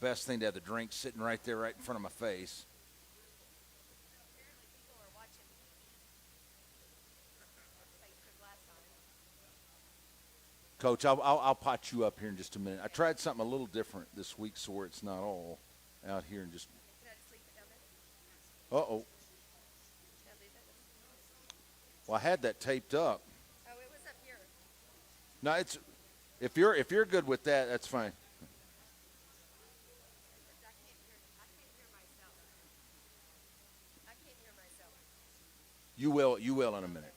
best thing to have the drink sitting right there, right in front of my face. Coach, I'll pot you up here in just a minute. I tried something a little different this week, so where it's not all out here and just. Uh-oh. Well, I had that taped up. Oh, it was up here. No, it's if you're good with that, that's fine. I can't hear myself. You will in a minute.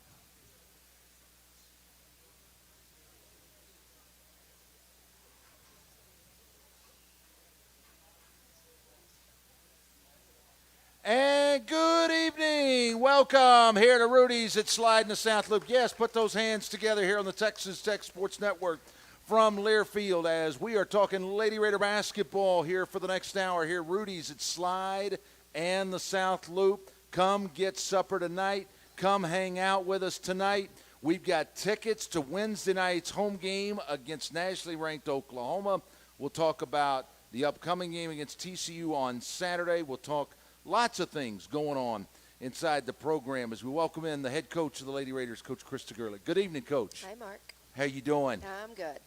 And good evening. Welcome here to Rudy's at Slide in the South Loop. Yes, put those hands together here on the Texas Tech Sports Network from Learfield as we are talking Lady Raider basketball here for the next hour here. Rudy's at Slide and the South Loop. Come get supper tonight. Come hang out with us tonight. We've got tickets to Wednesday night's home game against nationally ranked Oklahoma. We'll talk about the upcoming game against TCU on Saturday. We'll talk lots of things going on inside the program as we welcome in the head coach of the Lady Raiders, Coach Krista Gerlich. Good evening, Coach. Hi, Mark. How you doing? I'm good.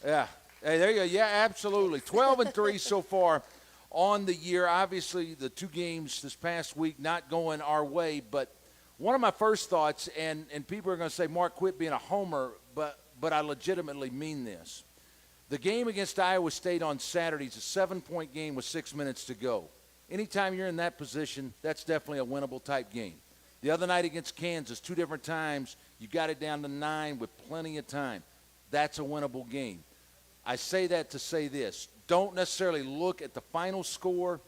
Yeah. Hey, there you go. Yeah, absolutely. 12-3 so far on the year. Obviously, the two games this past week not going our way, but one of my first thoughts, and people are going to say, Mark, quit being a homer, but I legitimately mean this. The game against Iowa State on Saturday is a 7-point game with 6 minutes to go. Anytime you're in that position, that's definitely a winnable type game. The other night against Kansas, 2 different times, you got it down to 9 with plenty of time. That's a winnable game. I say that to say this. Don't necessarily look at the final score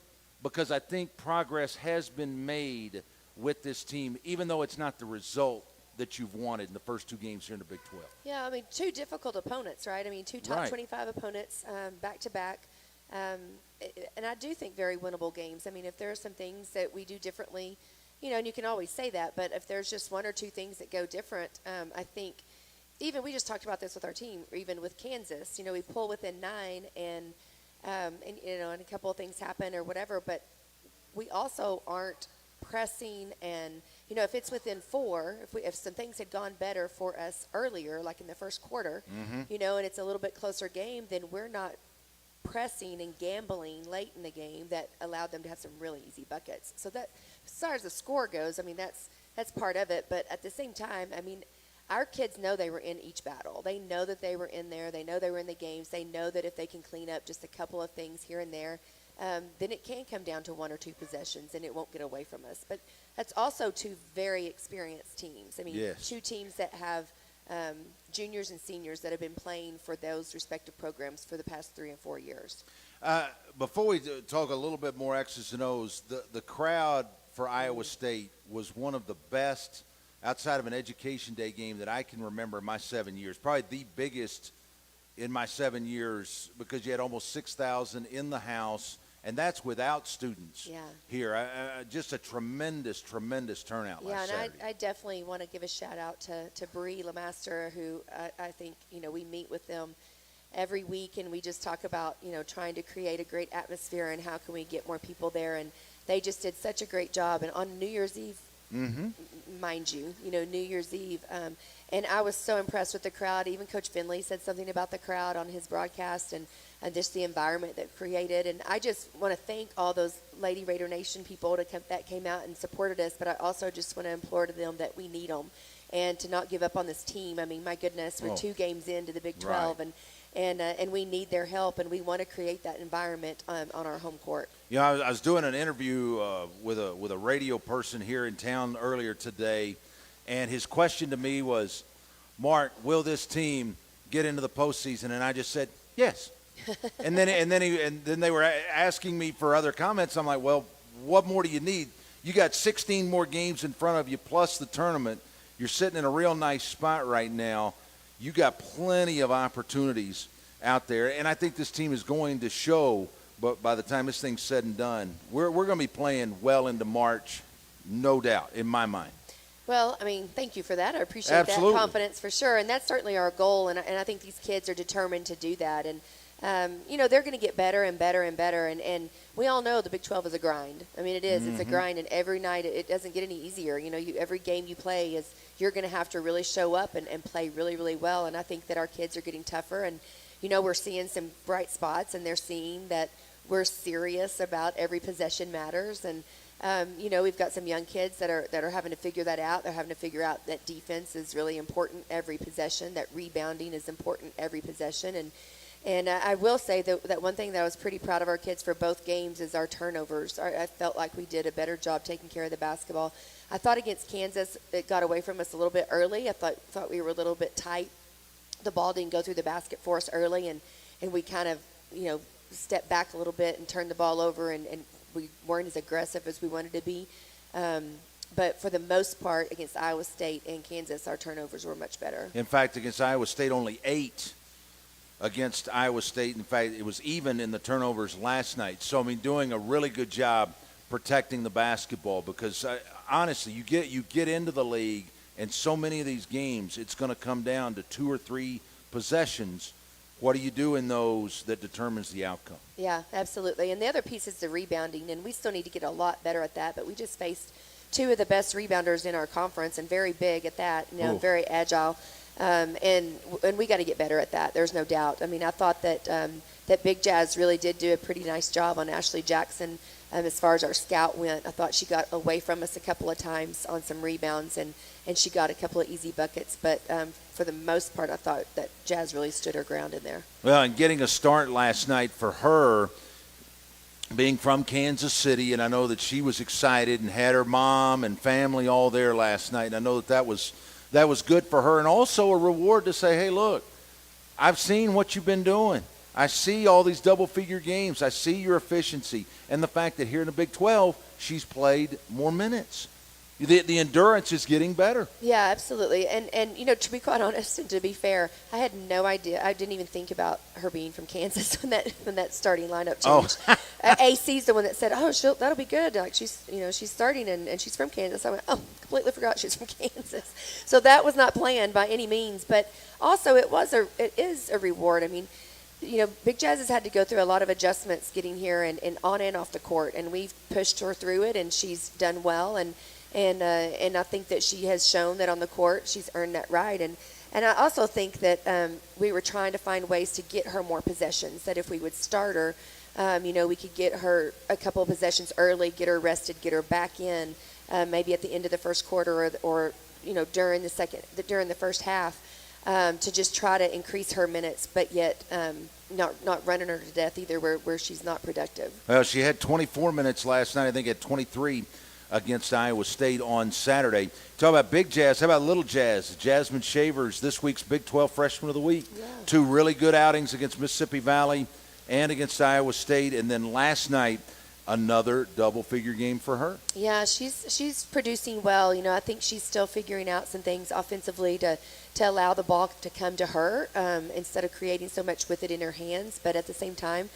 because I think progress has been made with this team, even though it's not the result that you've wanted in the first 2 games here in the Big 12. Yeah, I mean, 2 difficult opponents, right? I mean, 2 top Right. 25 opponents back-to-back. And I do think very winnable games. I mean, if there are some things that we do differently, and you can always say that, but if there's just 1 or 2 things that go different, I think even we just talked about this with our team, or even with Kansas, we pull within 9 and a couple of things happen or whatever, but we also aren't pressing and, if it's within 4, if some things had gone better for us earlier, like in the first quarter, and it's a little bit closer game, then we're not pressing and gambling late in the game that allowed them to have some really easy buckets. So that, as far as the score goes, I mean, that's part of it. But at the same time, I mean, our kids know they were in each battle. They know that they were in there. They know they were in the games. They know that if they can clean up just a couple of things here and there, then it can come down to 1 or 2 possessions, and it won't get away from us. But that's also 2 very experienced teams. I mean, Yes. 2 teams that have juniors and seniors that have been playing for those respective programs for the past 3 and 4 years. Before we talk a little bit more X's and O's, the crowd for Iowa State was one of the best outside of an Education Day game that I can remember in my 7 years. Probably the biggest in my 7 years because you had almost 6,000 in the house, and that's without students here. Just a tremendous, tremendous turnout last Saturday. And I definitely want to give a shout-out to Bree Lemaster, who I think, we meet with them every week, and we just talk about, trying to create a great atmosphere and how can we get more people there. And they just did such a great job. And on New Year's Eve, mind you, New Year's Eve, and I was so impressed with the crowd. Even Coach Finley said something about the crowd on his broadcast and just the environment that created. And I just want to thank all those Lady Raider Nation people that came out and supported us, but I also just want to implore to them that we need them and to not give up on this team. I mean, my goodness, we're 2 games into the Big 12, Right. and we need their help, and we want to create that environment on our home court. I was doing an interview with a radio person here in town earlier today, and his question to me was, Mark, will this team get into the postseason? And I just said, yes. and then they were asking me for other comments. I'm like, well, what more do you need? You got 16 more games in front of you plus the tournament. You're sitting in a real nice spot right now. You got plenty of opportunities out there, and I think this team is going to show. But by the time this thing's said and done, we're going to be playing well into March, no doubt, in my mind. Well, I mean, thank you for that. I appreciate Absolutely. that confidence for sure, and that's certainly our goal, and I think these kids are determined to do that. And they're going to get better and better and better. And we all know the Big 12 is a grind. I mean, it is. It's a grind, and every night it doesn't get any easier. Every game you play you're going to have to really show up and play really, really well. And I think that our kids are getting tougher. And, we're seeing some bright spots, and they're seeing that we're serious about every possession matters. And, we've got some young kids that are having to figure that out. They're having to figure out that defense is really important every possession, that rebounding is important every possession. And I will say that one thing that I was pretty proud of our kids for both games is our turnovers. I felt like we did a better job taking care of the basketball. I thought against Kansas, it got away from us a little bit early. I thought we were a little bit tight. The ball didn't go through the basket for us early, and we kind of, stepped back a little bit and turned the ball over, and we weren't as aggressive as we wanted to be. But for the most part, against Iowa State and Kansas, our turnovers were much better. In fact, against Iowa State, only 8 against Iowa State. In fact, it was even in the turnovers last night. So, doing a really good job protecting the basketball, because honestly, you get into the league, and so many of these games, it's going to come down to 2 or 3 possessions. What do you do in those that determines the outcome? Yeah, absolutely. And the other piece is the rebounding, and we still need to get a lot better at that. But we just faced 2 of the best rebounders in our conference, and very big at that, very agile. And we got to get better at that. There's no doubt. I thought that Big Jazz really did do a pretty nice job on Ashley Jackson as far as our scout went. I thought she got away from us a couple of times on some rebounds, and she got a couple of easy buckets. But for the most part, I thought that Jazz really stood her ground in there. Well, and getting a start last night for her, being from Kansas City, and I know that she was excited and had her mom and family all there last night. And I know that was good for her, and also a reward to say, hey, look, I've seen what you've been doing. I see all these double-figure games. I see your efficiency, and the fact that here in the Big 12, she's played more minutes. The endurance is getting better. Yeah, absolutely. And to be quite honest and to be fair, I had no idea. I didn't even think about her being from Kansas when that starting lineup changed. Oh. AC's the one that said, "Oh, that'll be good. Like she's starting and she's from Kansas." I went, "Oh, completely forgot she's from Kansas." So that was not planned by any means, but also it is a reward. Big Jazz has had to go through a lot of adjustments getting here and on and off the court, and we've pushed her through it, and she's done well. And I think that she has shown that on the court she's earned that right. And I also think that we were trying to find ways to get her more possessions, that if we would start her, we could get her a couple of possessions early, get her rested, get her back in, maybe at the end of the first quarter or during the first half, to just try to increase her minutes, but yet not running her to death either where she's not productive. Well, she had 24 minutes last night. I think at 23 against Iowa State on Saturday. Talk about Big Jazz. How about Little Jazz? Jasmine Shavers, this week's Big 12 Freshman of the Week. Yeah. 2 really good outings against Mississippi Valley and against Iowa State. And then last night, another double-figure game for her. Yeah, she's producing well. I think she's still figuring out some things offensively to allow the ball to come to her instead of creating so much with it in her hands. But at the same time,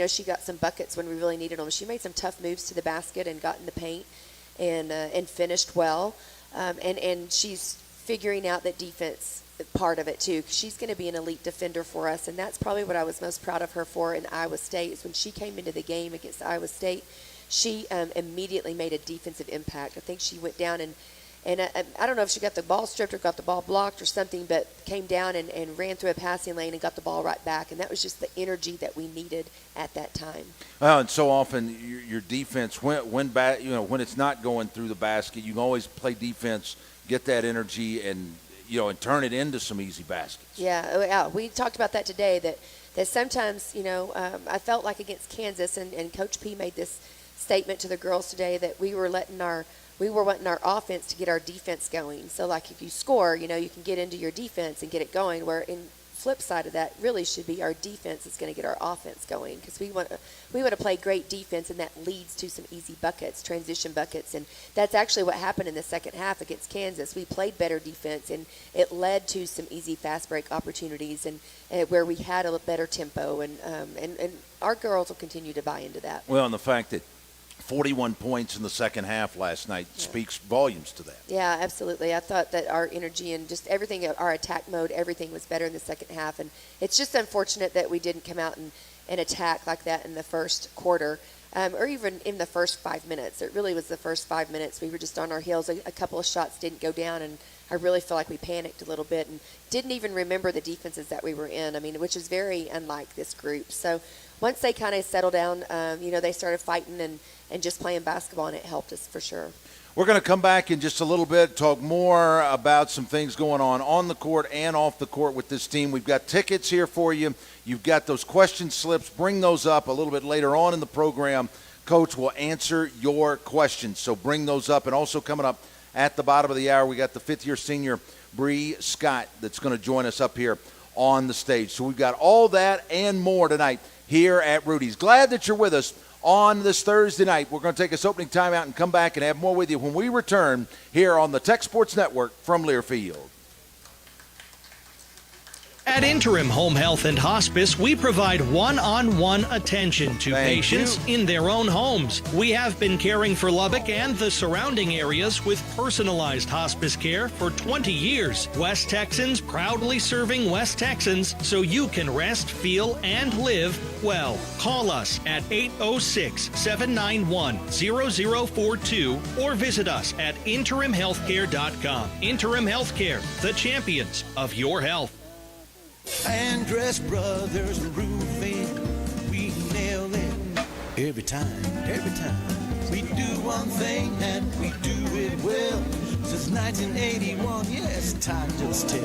she got some buckets when we really needed them. She made some tough moves to the basket and got in the paint and finished well. And she's figuring out that defense part of it too. She's going to be an elite defender for us, and that's probably what I was most proud of her for in Iowa State. Is when she came into the game against Iowa State, she immediately made a defensive impact. I think she went down and I don't know if she got the ball stripped or got the ball blocked or something, but came down and ran through a passing lane and got the ball right back. And that was just the energy that we needed at that time. Well, and so often your defense, when it's not going through the basket, you can always play defense, get that energy, and turn it into some easy baskets. Yeah, we talked about that today, that sometimes, I felt like against Kansas, and Coach P made this statement to the girls today that we were wanting our offense to get our defense going. So, like, if you score, you can get into your defense and get it going, where in flip side of that really should be our defense is going to get our offense going, because we want to play great defense, and that leads to some easy buckets, transition buckets. And that's actually what happened in the second half against Kansas. We played better defense, and it led to some easy fast break opportunities, and where we had a better tempo, and our girls will continue to buy into that. Well, and the fact that 41 points in the second half last night speaks volumes to that. Yeah, absolutely. I thought that our energy and just everything, our attack mode, everything was better in the second half. And it's just unfortunate that we didn't come out and attack like that in the first quarter, or even in the first 5 minutes. It really was the first 5 minutes. We were just on our heels. A couple of shots didn't go down, and I really feel like we panicked a little bit and didn't even remember the defenses that we were in, which is very unlike this group. So once they kind of settled down, they started fighting and just playing basketball, and it helped us for sure. We're going to come back in just a little bit, talk more about some things going on the court and off the court with this team. We've got tickets here for you. You've got those question slips. Bring those up a little bit later on in the program. Coach will answer your questions, so bring those up. And also coming up at the bottom of the hour, we got the fifth-year senior Bree Scott that's going to join us up here on the stage. So we've got all that and more tonight here at Rudy's. Glad that you're with us on this Thursday night. We're going to take this opening timeout and come back and have more with you when we return here on the Tech Sports Network from Learfield. At Interim Home Health and Hospice, we provide one-on-one attention to patients in their own homes. We have been caring for Lubbock and the surrounding areas with personalized hospice care for 20 years. West Texans proudly serving West Texans so you can rest, feel, and live well. Call us at 806-791-0042 or visit us at interimhealthcare.com. Interim Healthcare, the champions of your health. Andress Brothers Roofing, we nail it every time. We do one thing and we do it well. Since 1981, yes, time just tell.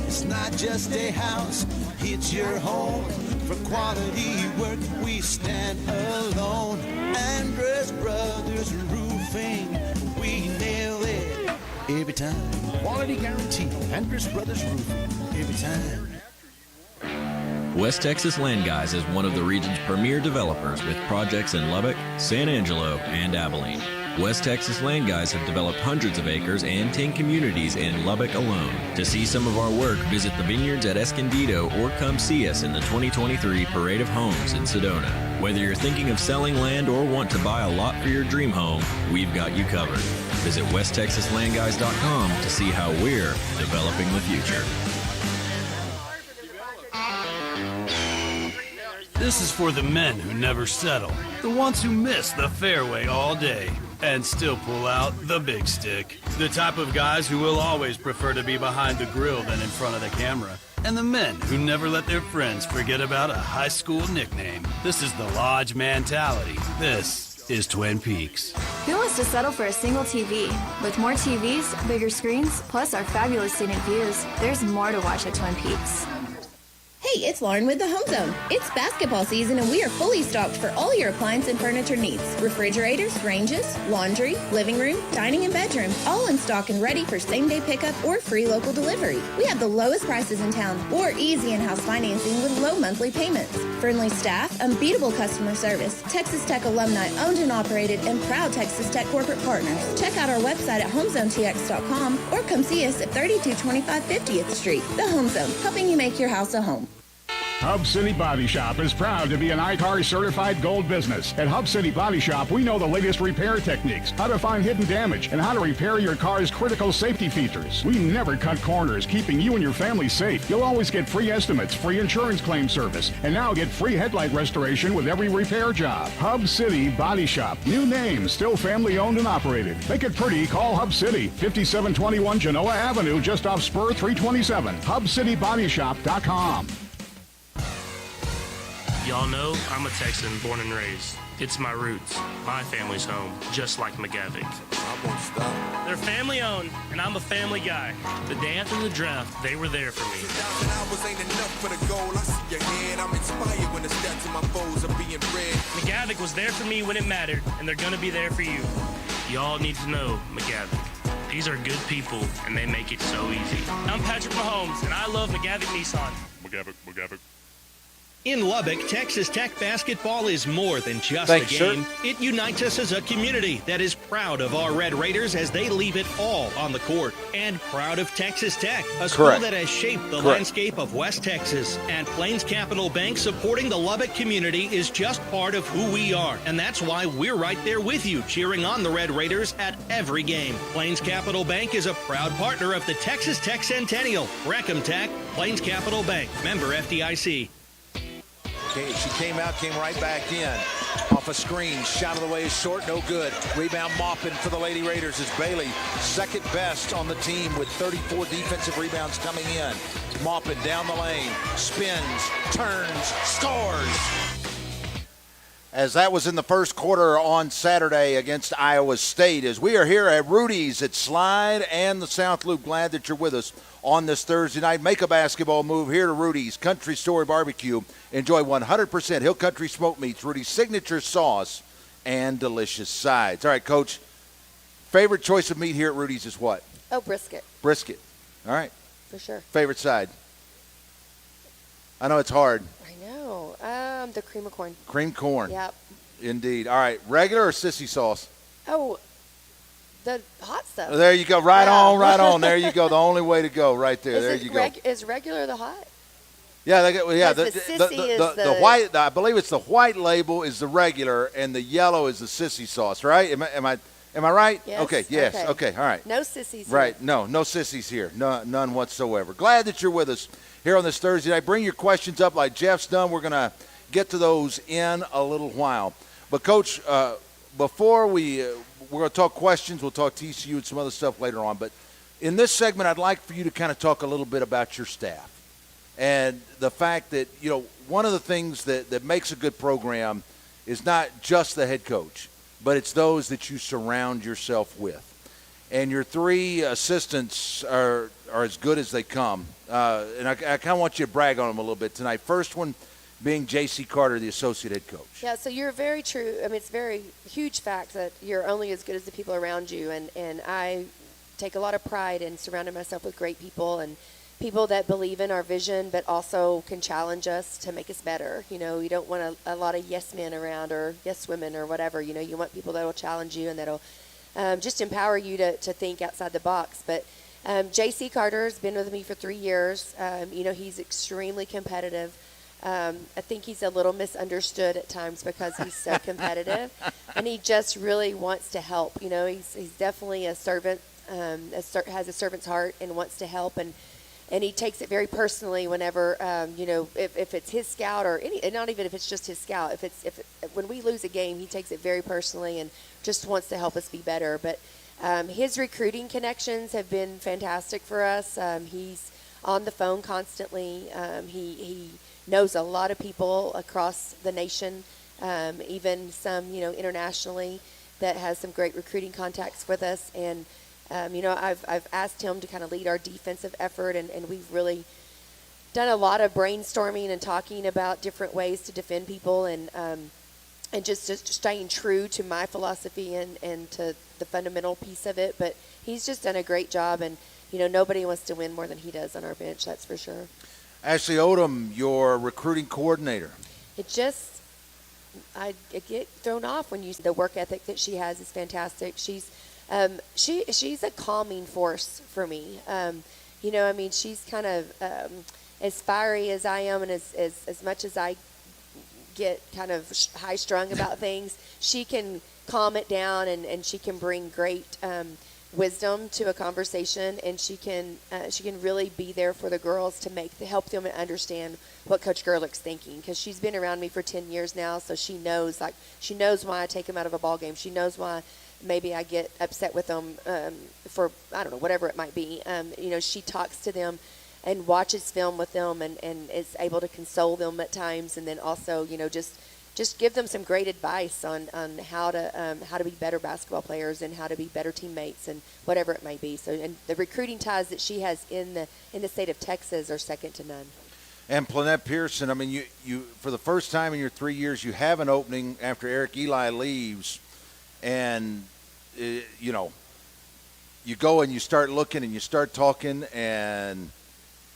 It's not just a house, it's your home. For quality work, we stand alone. Andress Brothers Roofing, we nail it every time. Quality guarantee, Andress Brothers Roofing, every time. West Texas Land Guys is one of the region's premier developers with projects in Lubbock, San Angelo, and Abilene. West Texas Land Guys have developed hundreds of acres and 10 communities in Lubbock alone. To see some of our work, visit the vineyards at Escondido or come see us in the 2023 Parade of Homes in Sedona. Whether you're thinking of selling land or want to buy a lot for your dream home, we've got you covered. Visit westtexaslandguys.com to see how we're developing the future. This is for the men who never settle, the ones who miss the fairway all day and still pull out the big stick, the type of guys who will always prefer to be behind the grill than in front of the camera, and the men who never let their friends forget about a high school nickname. This is the Lodge mentality. This is Twin Peaks. Who wants to settle for a single TV? With more TVs, bigger screens, plus our fabulous scenic views, there's more to watch at Twin Peaks. Hey, it's Lauren with the Home Zone. It's basketball season and we are fully stocked for all your appliance and furniture needs. Refrigerators, ranges, laundry, living room, dining and bedroom, all in stock and ready for same-day pickup or free local delivery. We have the lowest prices in town or easy in-house financing with low monthly payments. Friendly staff, unbeatable customer service, Texas Tech alumni owned and operated, and proud Texas Tech corporate partners. Check out our website at homezonetx.com or come see us at 3225 50th Street. The Home Zone, helping you make your house a home. Hub City Body Shop is proud to be an ITAR certified gold business. At Hub City Body Shop, we know the latest repair techniques, how to find hidden damage, and how to repair your car's critical safety features. We never cut corners, keeping you and your family safe. You'll always get free estimates, free insurance claim service, and now get free headlight restoration with every repair job. Hub City Body Shop. New name, still family owned and operated. Make it pretty, call Hub City. 5721 Genoa Avenue, just off Spur 327. HubCityBodyShop.com. Y'all know I'm a Texan born and raised. It's my roots, my family's home, just like McGavick. I won't stop. They're family owned, and I'm a family guy. The day after the draft, they were there for me. 2,000 hours ain't enough for the goal. I see your head. I'm inspired when the stats of my foes are being read. McGavick was there for me when it mattered, and they're gonna be there for you. Y'all need to know McGavick. These are good people, and they make it so easy. I'm Patrick Mahomes, and I love McGavick Nissan. McGavick. In Lubbock, Texas Tech basketball is more than just Thanks, a sir. game. It unites us as a community that is proud of our Red Raiders as they leave it all on the court. And proud of Texas Tech, a school Correct. that has shaped the Correct. landscape of West Texas. And Plains Capital Bank supporting the Lubbock community is just part of who we are. And that's why we're right there with you, cheering on the Red Raiders at every game. Plains Capital Bank is a proud partner of the Texas Tech Centennial. Wreck-'em Tech, Plains Capital Bank, member FDIC. She came out, came right back in. Off a screen, shot of the way is short, no good. Rebound mopping for the Lady Raiders is Bailey, second best on the team with 34 defensive rebounds coming in. Mopping down the lane, spins, turns, scores. As that was in the first quarter on Saturday against Iowa State, as we are here at Rudy's at Slide and the South Loop. Glad that you're with us on this Thursday night. Make a basketball move here to Rudy's Country Story Barbecue. Enjoy 100% Hill Country smoked meats, Rudy's signature sauce, and delicious sides. All right, Coach, favorite choice of meat here at Rudy's is what? Oh, brisket, Brisket. All right. for sure. Favorite side? I know it's hard. I know. The cream of corn. Cream corn. Yep. Indeed. All right, regular or sissy sauce? Oh, the hot stuff. There you go. Right Yeah. on, right on. There you go. The only way to go right there. There Is you it go. is regular the hot? Yeah, yeah. Because the sissy is the the- white. I believe it's the white label is the regular, and the yellow is the sissy sauce. Right? Am I right? Yes. Okay. Yes. Okay. All right. No sissies. here. Right. No sissies here. None whatsoever. Glad that you're with us here on this Thursday night. Bring your questions up like Jeff's done. We're gonna get to those in a little while. But Coach, before we're gonna talk questions. We'll talk TCU and some other stuff later on. But in this segment, I'd like for you to kind of talk a little bit about your staff. And the fact that, one of the things that makes a good program is not just the head coach, but it's those that you surround yourself with. And your three assistants are as good as they come. And I kind of want you to brag on them a little bit tonight. First one being J.C. Carter, the associate head coach. Yeah, so you're very true. I mean, it's a very huge fact that you're only as good as the people around you. And I take a lot of pride in surrounding myself with great people and people that believe in our vision but also can challenge us to make us better. You don't want a lot of yes men around or yes women or whatever. You want people that will challenge you and that will just empower you to think outside the box. But J.C. Carter has been with me for 3 years. He's extremely competitive. I think he's a little misunderstood at times because he's so competitive, and he just really wants to help. He's definitely a servant, has a servant's heart and wants to help, and he takes it very personally whenever, if it's his scout or and not even if it's just his scout. When we lose a game, he takes it very personally and just wants to help us be better. But his recruiting connections have been fantastic for us. He's on the phone constantly. He knows a lot of people across the nation, even some, internationally, that has some great recruiting contacts with us. And, I've asked him to kind of lead our defensive effort, and we've really done a lot of brainstorming and talking about different ways to defend people and just staying true to my philosophy and to the fundamental piece of it. But he's just done a great job, and, nobody wants to win more than he does on our bench, that's for sure. Ashley Odom, your recruiting coordinator. I get thrown off when the work ethic that she has is fantastic. She's a calming force for me. She's kind of as fiery as I am, and as much as I get kind of high strung about things, she can calm it down, and she can bring great wisdom to a conversation, and she can really be there for the girls to help them understand what Coach Gerlich's thinking, because she's been around me for 10 years now, so she knows why I take them out of a ball game. She knows why maybe I get upset with them for, I don't know, whatever it might be. She talks to them and watches film with them and is able to console them at times, and then also, just give them some great advice on how to be better basketball players and how to be better teammates and whatever it may be. So, and the recruiting ties that she has in the state of Texas are second to none. And Planette Pearson, I mean, you for the first time in your 3 years, you have an opening after Eric Eli leaves, and you go and you start looking and you start talking, and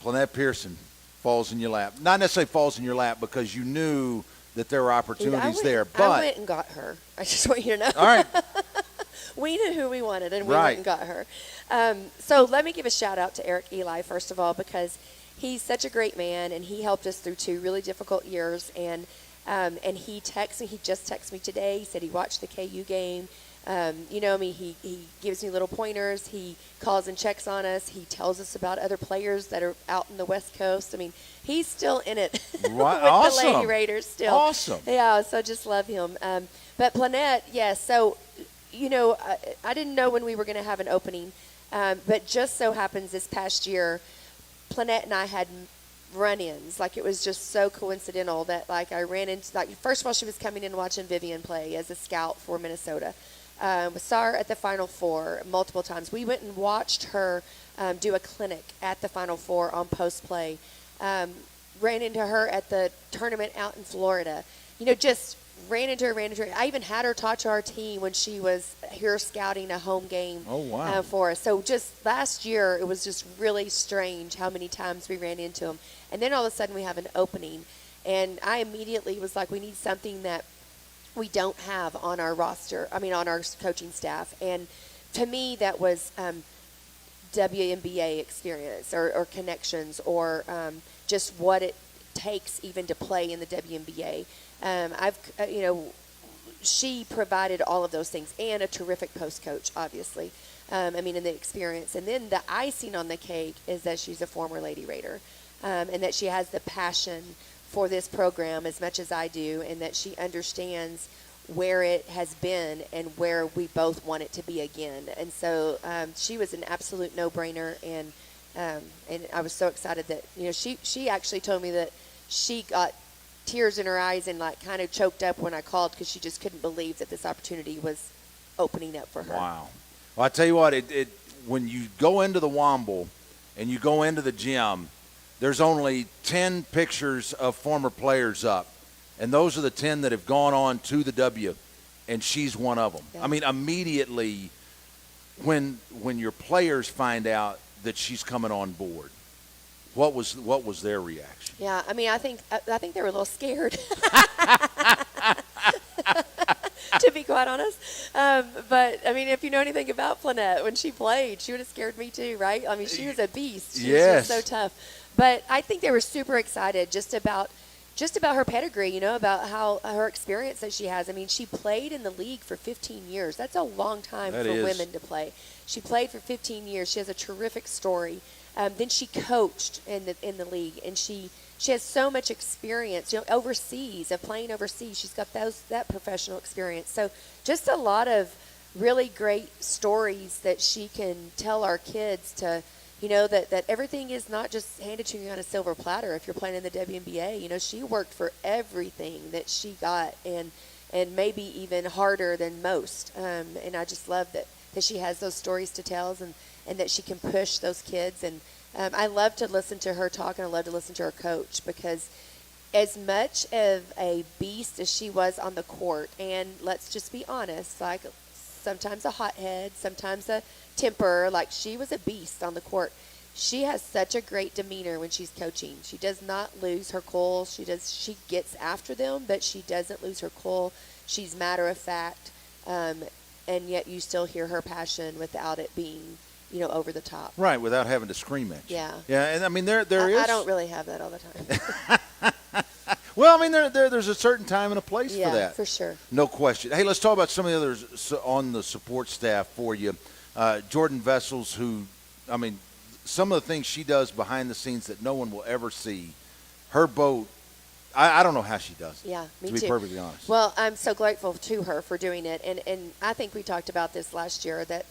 Planette Pearson falls in your lap. Not necessarily falls in your lap because you knew that there were opportunities there. But I went and got her. I just want you to know. all right. We knew who we wanted, and we Right. went and got her. So let me give a shout out to Eric Eli, first of all, because he's such a great man, and he helped us through 2 really difficult years. And he texted me. He just texted me today. He said he watched the KU game. He gives me little pointers. He calls and checks on us. He tells us about other players that are out in the West Coast. I mean, he's still in it Right. with Awesome. the Lady Raiders still. Awesome. Yeah, so just love him. But Planette, yes. So, I didn't know when we were going to have an opening, but just so happens this past year, Planette and I had run-ins. Like, it was just so coincidental that, like, I ran into, like, first of all, she was coming in watching Vivian play as a scout for Minnesota. Saw her at the Final Four multiple times. We went and watched her do a clinic at the Final Four on post-play. Ran into her at the tournament out in Florida. Just ran into her. I even had her talk to our team when she was here scouting a home game for us. So just last year, it was just really strange how many times we ran into them. And then all of a sudden, we have an opening. And I immediately was like, we need something that we don't have on our roster, on our coaching staff. And to me, that was WNBA experience or connections or just what it takes even to play in the WNBA. She provided all of those things and a terrific post coach, obviously. In the experience. And then the icing on the cake is that she's a former Lady Raider and that she has the passion for this program as much as I do, and that she understands where it has been and where we both want it to be again. And so she was an absolute no-brainer, and I was so excited that she actually told me that she got tears in her eyes and like kind of choked up when I called because she just couldn't believe that this opportunity was opening up for her. Wow. Well, I tell you what, it when you go into the Womble and you go into the gym, there's only 10 pictures of former players up, and those are the 10 that have gone on to the W, and she's one of them. Yeah. Immediately when your players find out that she's coming on board, what was their reaction? Yeah, I think they were a little scared. To be quite honest. But, if you know anything about Planette, when she played, she would have scared me too, right? She was a beast. She was just so tough. But I think they were super excited just about her pedigree, about how her experience that she has. She played in the league for 15 years. That's a long time for women to play. She played for 15 years. She has a terrific story. Then she coached in the league, and she has so much experience, overseas, of playing overseas. She's got that professional experience. So just a lot of really great stories that she can tell our kids to, that everything is not just handed to you on a silver platter if you're playing in the WNBA. She worked for everything that she got and maybe even harder than most. And I just love that she has those stories to tell and that she can push those kids. And I love to listen to her talk, and I love to listen to her coach, because as much of a beast as she was on the court, and let's just be honest, like sometimes a hothead, sometimes a temper, like she was a beast on the court. She has such a great demeanor when she's coaching. She does not lose her cool. She gets after them, but she doesn't lose her cool. She's matter of fact, and yet you still hear her passion without it being over the top. Right, without having to scream at you. Yeah. Yeah, and there is. I don't really have that all the time. Well, there's a certain time and a place for that. Yeah, for sure. No question. Hey, let's talk about some of the others on the support staff for you. Jordan Vessels, who, some of the things she does behind the scenes that no one will ever see. Her boat, I don't know how she does it. Yeah, me too. To be perfectly honest. Well, I'm so grateful to her for doing it. And I think we talked about this last year that,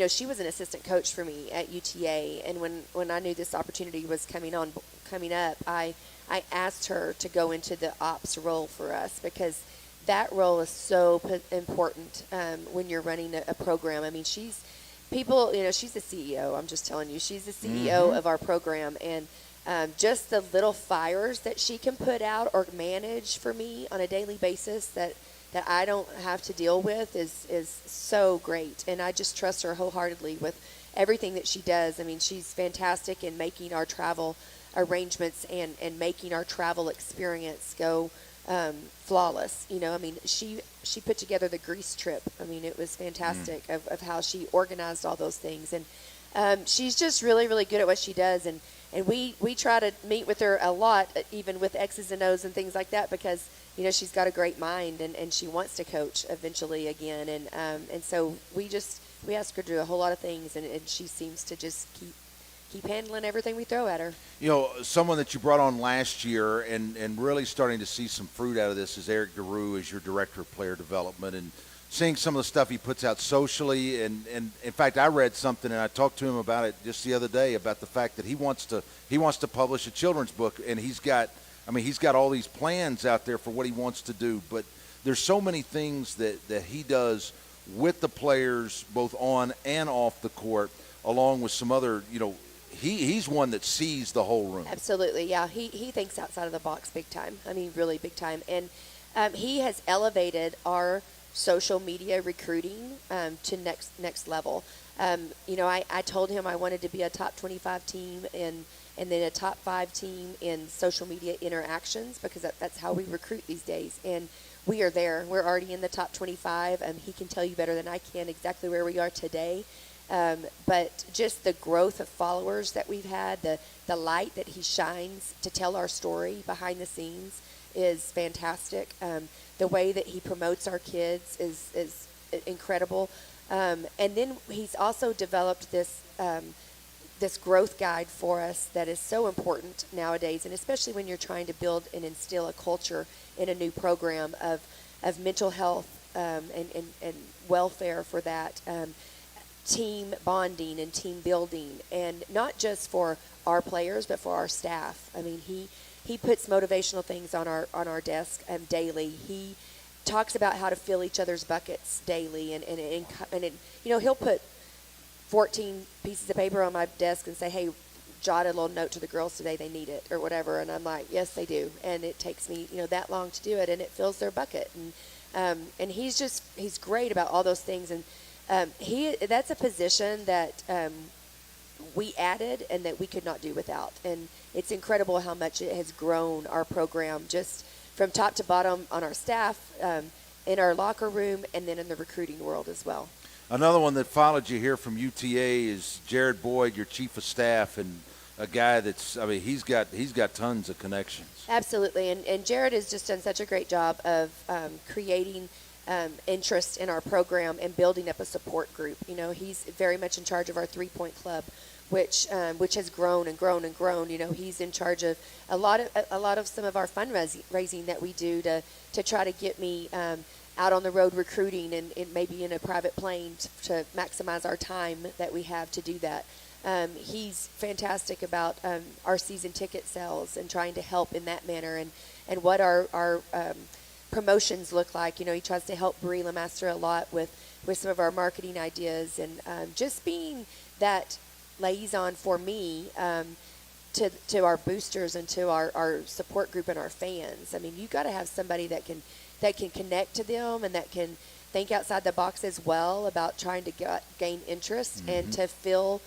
she was an assistant coach for me at UTA. And when I knew this opportunity was coming up, I asked her to go into the ops role for us, because that role is so important when you're running a program. She's the CEO. I'm just telling you, she's the CEO of our program. And just the little fires that she can put out or manage for me on a daily basis that I don't have to deal with is so great. And I just trust her wholeheartedly with everything that she does. She's fantastic in making our travel arrangements and making our travel experience go flawless. I mean, she put together the Greece trip. I mean, it was fantastic of how she organized all those things. And she's just really, really good at what she does. And we try to meet with her a lot, even with X's and O's and things like that, because, she's got a great mind and she wants to coach eventually again. And so we ask her to do a whole lot of things, and she seems to just keep handling everything we throw at her. Someone that you brought on last year and really starting to see some fruit out of this is Eric DeRue as your director of player development, and seeing some of the stuff he puts out socially. And in fact, I read something and I talked to him about it just the other day about the fact that he wants to publish a children's book, and he's got all these plans out there for what he wants to do. But there's so many things that he does with the players, both on and off the court, along with some other, he's one that sees the whole room. Absolutely, yeah. He thinks outside of the box big time. I mean, really big time. And he has elevated our social media recruiting to next level. I told him I wanted to be a top 25 team and then a top 5 team in social media interactions, because that's how we recruit these days. And we are there. We're already in the top 25. He can tell you better than I can exactly where we are today. But just the growth of followers that we've had, the light that he shines to tell our story behind the scenes is fantastic. The way that he promotes our kids is incredible. And then he's also developed this growth guide for us that is so important nowadays, and especially when you're trying to build and instill a culture in a new program of mental health and welfare for that. Team bonding and team building, and not just for our players but for our staff. I mean, he puts motivational things on our desk daily. He talks about how to fill each other's buckets daily, and he'll put 14 pieces of paper on my desk and say, hey, jot a little note to the girls today, they need it or whatever. And I'm like, yes, they do. And it takes me that long to do it, and it fills their bucket. And he's great about all those things. And that's a position that we added and that we could not do without. And it's incredible how much it has grown our program, just from top to bottom on our staff, in our locker room, and then in the recruiting world as well. Another one that followed you here from UTA is Jared Boyd, your chief of staff, and a guy he's got tons of connections. Absolutely. And Jared has just done such a great job of creating interest in our program and building up a support group. He's very much in charge of our 3-point club, which has grown and grown and grown. He's in charge of a lot of some of our fundraising that we do to try to get me out on the road recruiting and maybe in a private plane to maximize our time that we have to do that. He's fantastic about our season ticket sales and trying to help in that manner, and what our promotions look like. He tries to help Brie Lemaster a lot with some of our marketing ideas, and just being that liaison for me to our boosters and to our support group and our fans. I mean, you got to have somebody that can connect to them and that can think outside the box as well about trying to gain interest and to fill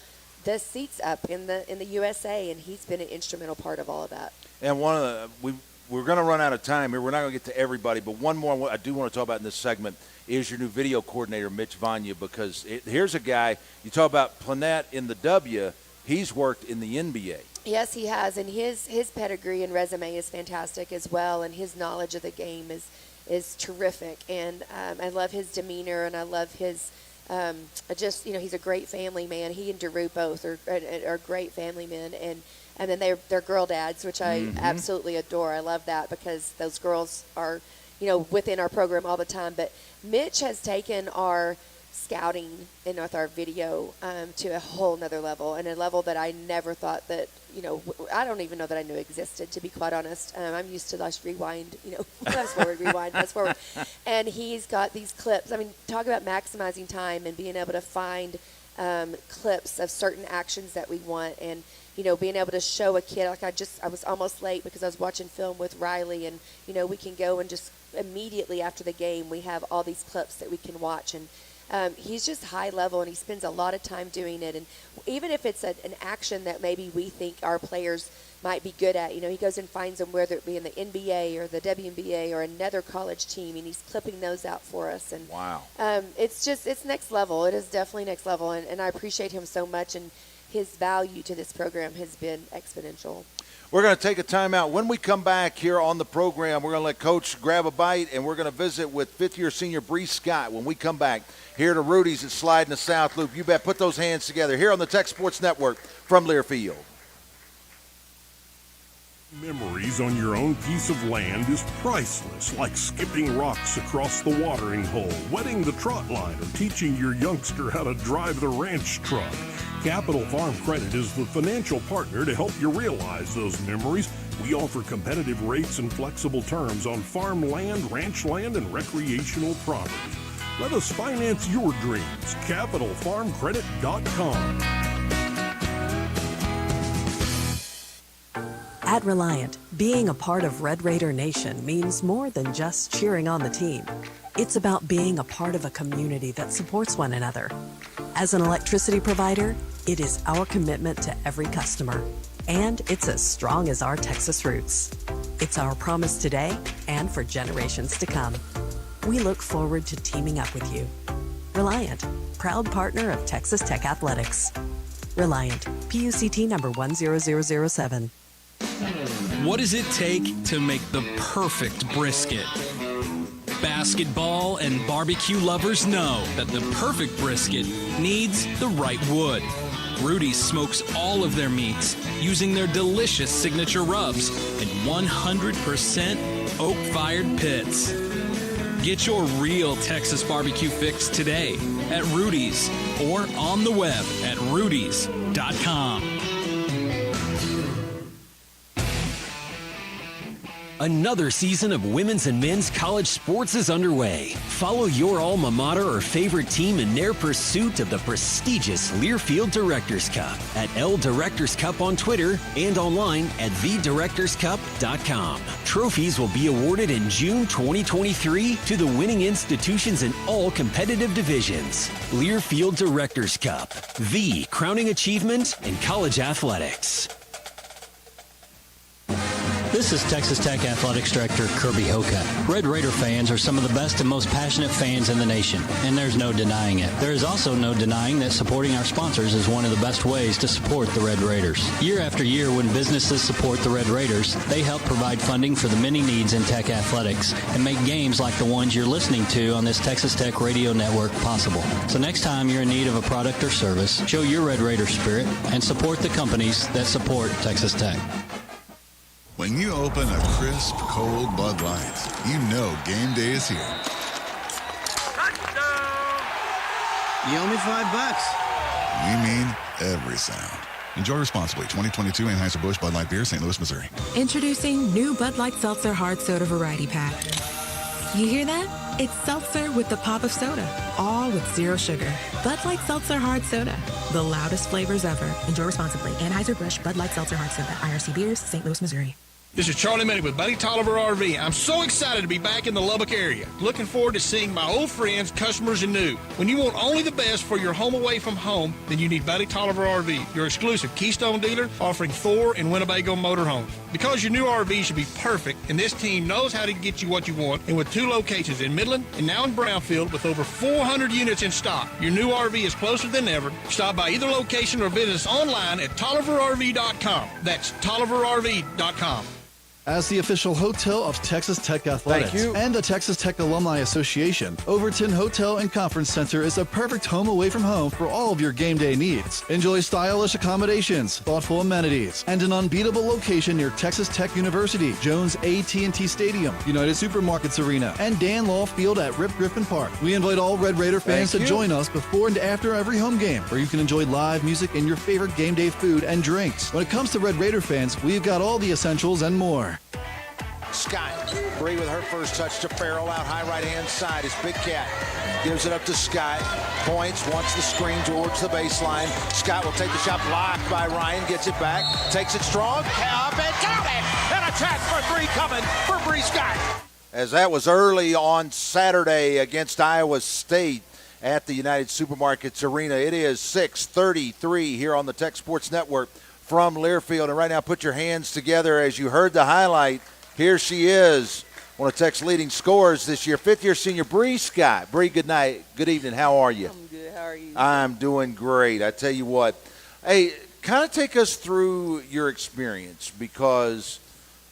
the seats up in the USA. And he's been an instrumental part of all of that. And we're going to run out of time here. We're not going to get to everybody, but one more I do want to talk about in this segment is your new video coordinator, Mitch Vanya, because here's a guy, you talk about Planette in the W, he's worked in the NBA. Yes, he has, and his pedigree and resume is fantastic as well, and his knowledge of the game is terrific. And I love his demeanor, and I love his he's a great family man. He and Daru both are great family men, and then they're girl dads, which I absolutely adore. I love that because those girls are, within our program all the time. But Mitch has taken our scouting and with our video to a whole nother level, and a level that I never thought that, I don't even know that I knew existed, to be quite honest. I'm used to just rewind, fast forward, rewind, fast forward. And he's got these clips. I mean, talk about maximizing time and being able to find clips of certain actions that we want, and being able to show a kid, like I was almost late because I was watching film with Riley, and, we can go and just immediately after the game, we have all these clips that we can watch. And He's just high level, and he spends a lot of time doing it. And even if it's an action that maybe we think our players might be good at, he goes and finds them, whether it be in the NBA or the WNBA or another college team, and he's clipping those out for us. And wow. It's next level. It is definitely next level, and I appreciate him so much, and his value to this program has been exponential. We're going to take a timeout. When we come back here on the program, we're going to let Coach grab a bite, and we're going to visit with fifth-year senior Bree Scott when we come back here to Rudy's at Slide in the South Loop. You bet. Put those hands together here on the Tech Sports Network from Learfield. Memories on your own piece of land is priceless, like skipping rocks across the watering hole, wetting the trot line, or teaching your youngster how to drive the ranch truck. Capital Farm Credit is the financial partner to help you realize those memories. We offer competitive rates and flexible terms on farmland, ranch land, and recreational property. Let us finance your dreams. CapitalFarmCredit.com. At Reliant, being a part of Red Raider Nation means more than just cheering on the team. It's about being a part of a community that supports one another. As an electricity provider, it is our commitment to every customer, and it's as strong as our Texas roots. It's our promise today and for generations to come. We look forward to teaming up with you. Reliant, proud partner of Texas Tech Athletics. Reliant, PUCT number 10007. What does it take to make the perfect brisket? Basketball and barbecue lovers know that the perfect brisket needs the right wood. Rudy's smokes all of their meats using their delicious signature rubs and 100% oak-fired pits. Get your real Texas barbecue fix today at Rudy's or on the web at rudys.com. Another season of women's and men's college sports is underway. Follow your alma mater or favorite team in their pursuit of the prestigious Learfield Directors Cup at L Directors Cup on Twitter and online at thedirectorscup.com. Trophies will be awarded in June 2023 to the winning institutions in all competitive divisions. Learfield Directors Cup, the crowning achievement in college athletics. This is Texas Tech Athletics Director Kirby Hocutt. Red Raider fans are some of the best and most passionate fans in the nation, and there's no denying it. There is also no denying that supporting our sponsors is one of the best ways to support the Red Raiders. Year after year, when businesses support the Red Raiders, they help provide funding for the many needs in Tech athletics and make games like the ones you're listening to on this Texas Tech radio network possible. So next time you're in need of a product or service, show your Red Raider spirit and support the companies that support Texas Tech. When you open a crisp, cold Bud Light, you know game day is here. You owe me $5. We mean every sound. Enjoy responsibly. 2022 Anheuser-Busch Bud Light Beer, St. Louis, Missouri. Introducing new Bud Light Seltzer Hard Soda Variety Pack. You hear that? It's seltzer with the pop of soda, all with zero sugar. Bud Light Seltzer Hard Soda, the loudest flavors ever. Enjoy responsibly. Anheuser-Busch Bud Light Seltzer Hard Soda, IRC Beers, St. Louis, Missouri. This is Charlie Minnick with Buddy Tolliver RV. I'm so excited to be back in the Lubbock area. Looking forward to seeing my old friends, customers, and new. When you want only the best for your home away from home, then you need Buddy Tolliver RV, your exclusive Keystone dealer offering Thor and Winnebago motorhomes. Because your new RV should be perfect, and this team knows how to get you what you want, and with 2 locations in Midland and now in Brownfield with over 400 units in stock, your new RV is closer than ever. Stop by either location or visit us online at TolliverRV.com. That's TolliverRV.com. As the official hotel of Texas Tech Athletics and the Texas Tech Alumni Association, Overton Hotel and Conference Center is a perfect home away from home for all of your game day needs. Enjoy stylish accommodations, thoughtful amenities, and an unbeatable location near Texas Tech University, Jones AT&T Stadium, United Supermarkets Arena, and Dan Law Field at Rip Griffin Park. We invite all Red Raider fans to join us before and after every home game, where you can enjoy live music and your favorite game day food and drinks. When it comes to Red Raider fans, we've got all the essentials and more. Scott, Bree with her first touch to Farrell out high right-hand side. His Big Cat gives it up to Scott. Points, wants the screen towards the baseline. Scott will take the shot, blocked by Ryan, gets it back, takes it strong, up and got it! And a check for 3 coming for Bree Scott. As that was early on Saturday against Iowa State. at the United Supermarkets Arena. It is 6:33 here on the Tech Sports Network from Learfield. And right now, put your hands together as you heard the highlight. Here she is, one of Tech's leading scorers this year, fifth-year senior Bree Scott. Bree, good night. Good evening. How are you? I'm good. How are you? I'm doing great. I tell you what. Hey, kind of take us through your experience, because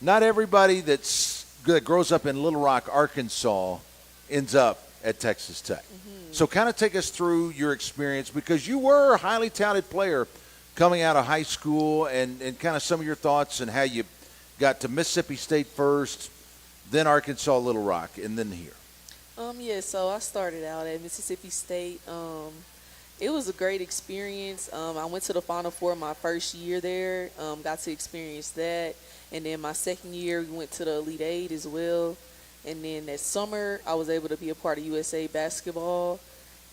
not everybody that grows up in Little Rock, Arkansas, ends up at Texas Tech. So kind of take us through your experience, because you were a highly talented player coming out of high school, and kind of some of your thoughts and how you got to Mississippi State first, then Arkansas, Little Rock, and then here. Yeah, so I started out at Mississippi State. It was a great experience. I went to the Final Four my first year there, got to experience that. And then my second year, we went to the Elite Eight as well. And then that summer, I was able to be a part of USA basketball.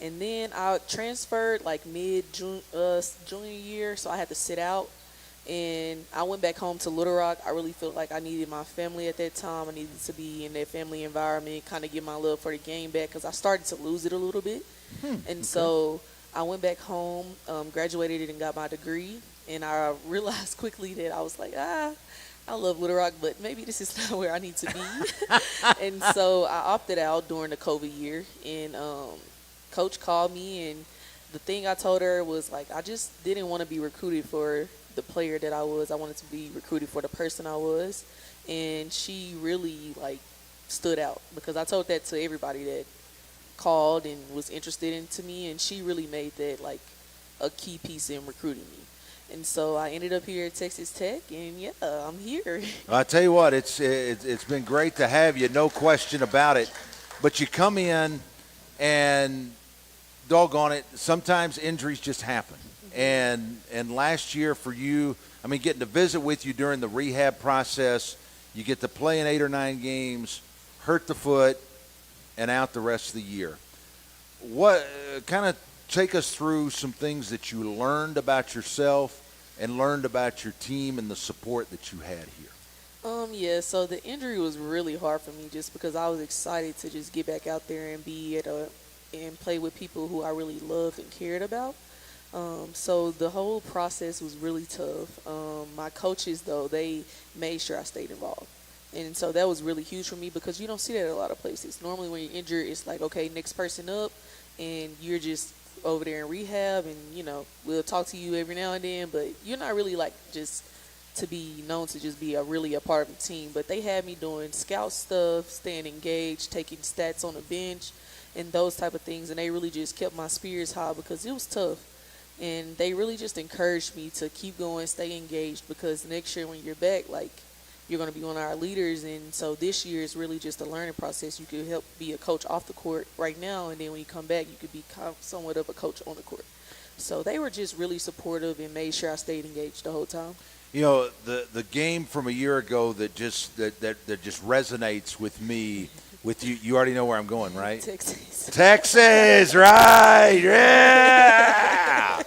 And then I transferred like mid-junior year, so I had to sit out. And I went back home to Little Rock. I really felt like I needed my family at that time. I needed to be in that family environment, kind of get my love for the game back, because I started to lose it a little bit. And so I went back home, graduated and got my degree. And I realized quickly that I was like, I love Little Rock, but maybe this is not where I need to be. And so I opted out during the COVID year. And Coach called me, and the thing I told her was, like, I just didn't want to be recruited for the player that I was. I wanted to be recruited for the person I was. And she really, like, stood out, because I told that to everybody that called and was interested into me, and she really made that, like, a key piece in recruiting me. And so I ended up here at Texas Tech, and, yeah, I'm here. I tell you what, it's been great to have you, no question about it. But you come in, and doggone it, sometimes injuries just happen. And last year for you, I mean, getting to visit with you during the rehab process, you get to play in 8 or 9 games, hurt the foot, and out the rest of the year. What kind of take us through some things that you learned about yourself and learned about your team and the support that you had here? Yeah, so the injury was really hard for me, just because I was excited to just get back out there and be and play with people who I really loved and cared about. So the whole process was really tough. My coaches, though, they made sure I stayed involved. And so that was really huge for me, because you don't see that at a lot of places. Normally when you're injured, it's like, okay, next person up, and you're just over there in rehab, and, you know, we'll talk to you every now and then, but you're not really, like, just to be known to just be really a part of the team. But they had me doing scout stuff, staying engaged, taking stats on the bench, and those type of things. And they really just kept my spirits high, because it was tough. And they really just encouraged me to keep going, stay engaged, because next year when you're back, like, you're going to be one of our leaders. And so this year is really just a learning process. You could help be a coach off the court right now, and then when you come back, you could be somewhat of a coach on the court. So they were just really supportive and made sure I stayed engaged the whole time. You know, the game from a year ago that just resonates with me, with you. You already know where I'm going, right? Texas. Texas, right? Yeah.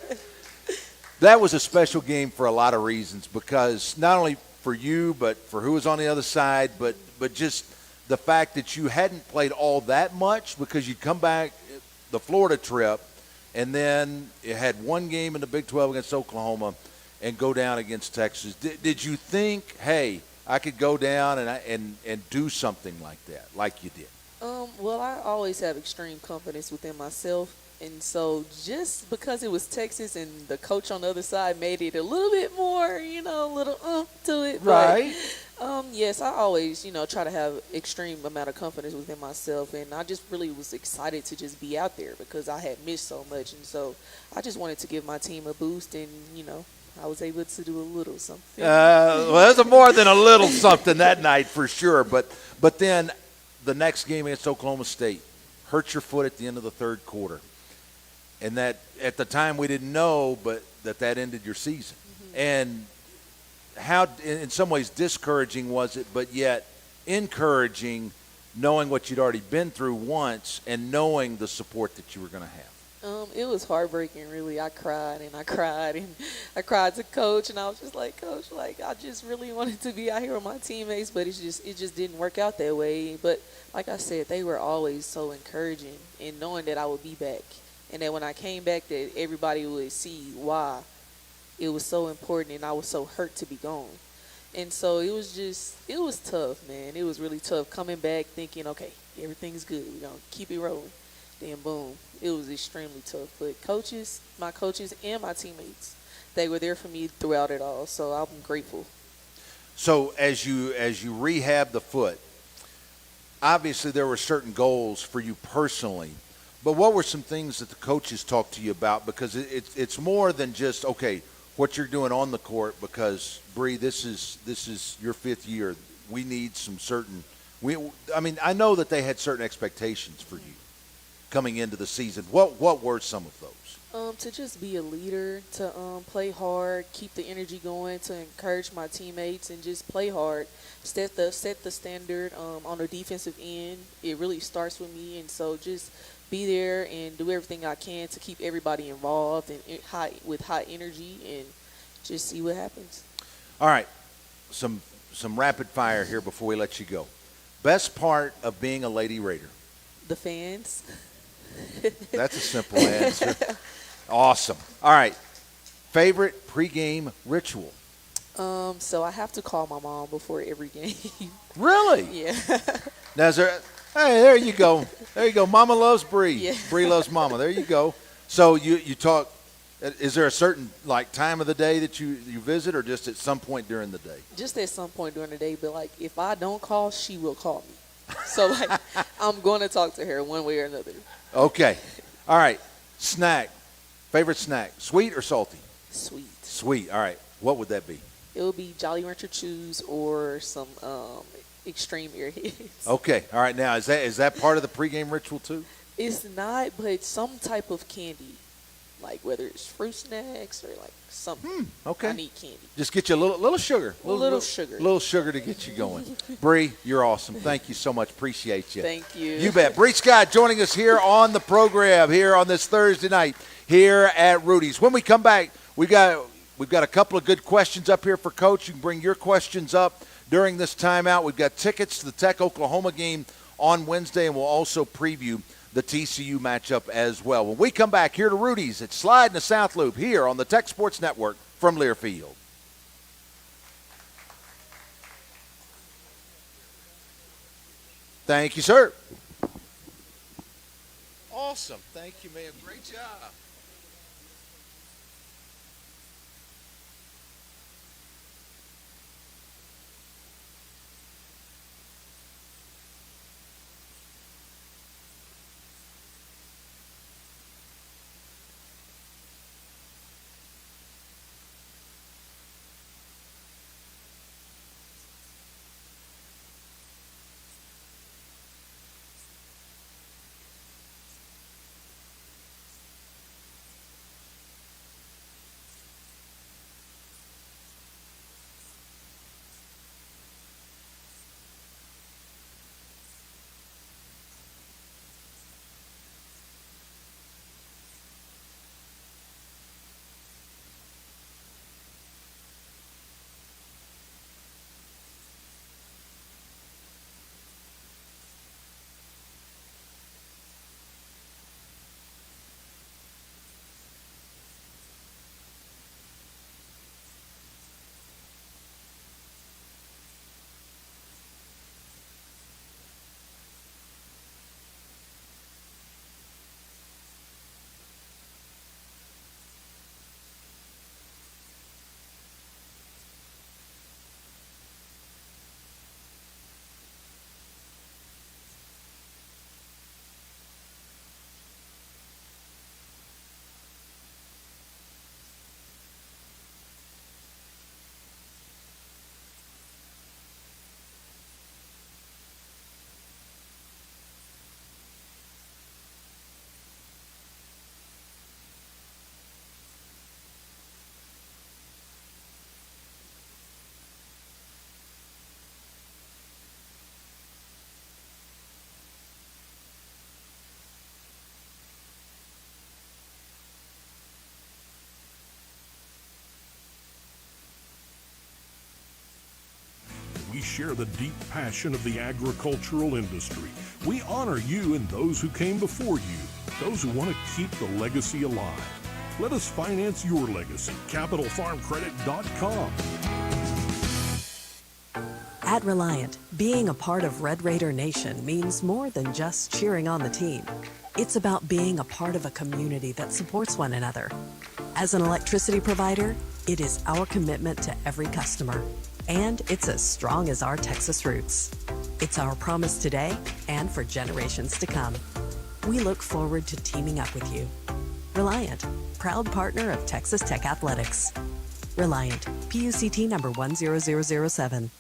That was a special game for a lot of reasons, because not only for you, but for who was on the other side, but just the fact that you hadn't played all that much, because you'd come back the Florida trip, and then you had one game in the Big 12 against Oklahoma, and go down against Texas. Did you think, hey, I could go down and do something like that, like you did? Well, I always have extreme confidence within myself. And so just because it was Texas and the coach on the other side made it a little bit more, you know, a little to it. Right. But, yes, I always, you know, try to have extreme amount of confidence within myself. And I just really was excited to just be out there, because I had missed so much. And so I just wanted to give my team a boost, and, you know, I was able to do a little something. Well, there's more than a little something that night for sure. But then the next game against Oklahoma State, hurt your foot at the end of the third quarter. And that, at the time, we didn't know, but that ended your season. Mm-hmm. And how, in some ways, discouraging was it, but yet encouraging, knowing what you'd already been through once and knowing the support that you were going to have? It was heartbreaking, really. I cried and I cried and I cried to coach, and I was just like, Coach, like I just really wanted to be out here with my teammates, but it just didn't work out that way. But like I said, they were always so encouraging, and knowing that I would be back, and that when I came back, that everybody would see why it was so important, and I was so hurt to be gone. And so it was tough, man. It was really tough coming back, thinking, okay, everything's good, we're gonna keep it rolling. Then boom, it was extremely tough. But my coaches and my teammates, they were there for me throughout it all. So I'm grateful. So as you rehab the foot, obviously there were certain goals for you personally, but what were some things that the coaches talked to you about? Because it's more than just, okay, what you're doing on the court, because Bree, this is your 5th year. We need some certain I know that they had certain expectations for you coming into the season. What were some of those? To just be a leader, to play hard, keep the energy going, to encourage my teammates, and just play hard. Set the standard on the defensive end. It really starts with me, and so just be there and do everything I can to keep everybody involved and with high energy, and just see what happens. All right, some rapid fire here before we let you go. Best part of being a Lady Raider? The fans. That's a simple answer. Awesome. All right. Favorite pregame ritual? So I have to call my mom before every game. Really? Yeah. Now, hey, there you go. There you go. Mama loves Bree. Yeah. Bree loves Mama. There you go. So you talk. Is there a certain time of the day that you visit, or just at some point during the day? Just at some point during the day, but if I don't call, she will call me. So I'm going to talk to her one way or another. Okay. All right. Snack. Favorite snack, sweet or salty? Sweet. Sweet. All right. What would that be? It would be Jolly Rancher Chews or some extreme airheads. Okay. All right. Now, is that part of the pregame ritual too? It's not, but some type of candy, like whether it's fruit snacks or something. Okay. I need candy. Just get you a little sugar. Little sugar. Little sugar to get you going. Bree, you're awesome. Thank you so much. Appreciate you. Thank you. You bet. Bree Scott joining us here on the program here on this Thursday night here at Rudy's. When we come back, we've got a couple of good questions up here for Coach. You can bring your questions up during this timeout. We've got tickets to the Tech-Oklahoma game on Wednesday, and we'll also preview the TCU matchup as well. When we come back here to Rudy's at Slide in the South Loop here on the Tech Sports Network from Learfield. Thank you, sir. Awesome. Thank you, man. Great job. share the deep passion of the agricultural industry. We honor you and those who came before you, those who want to keep the legacy alive. Let us finance your legacy. CapitalFarmCredit.com. At Reliant, being a part of Red Raider Nation means more than just cheering on the team. It's about being a part of a community that supports one another. As an electricity provider, it is our commitment to every customer, and it's as strong as our Texas roots. It's our promise today and for generations to come. We look forward to teaming up with you. Reliant, proud partner of Texas Tech Athletics. Reliant, PUCT number 10007.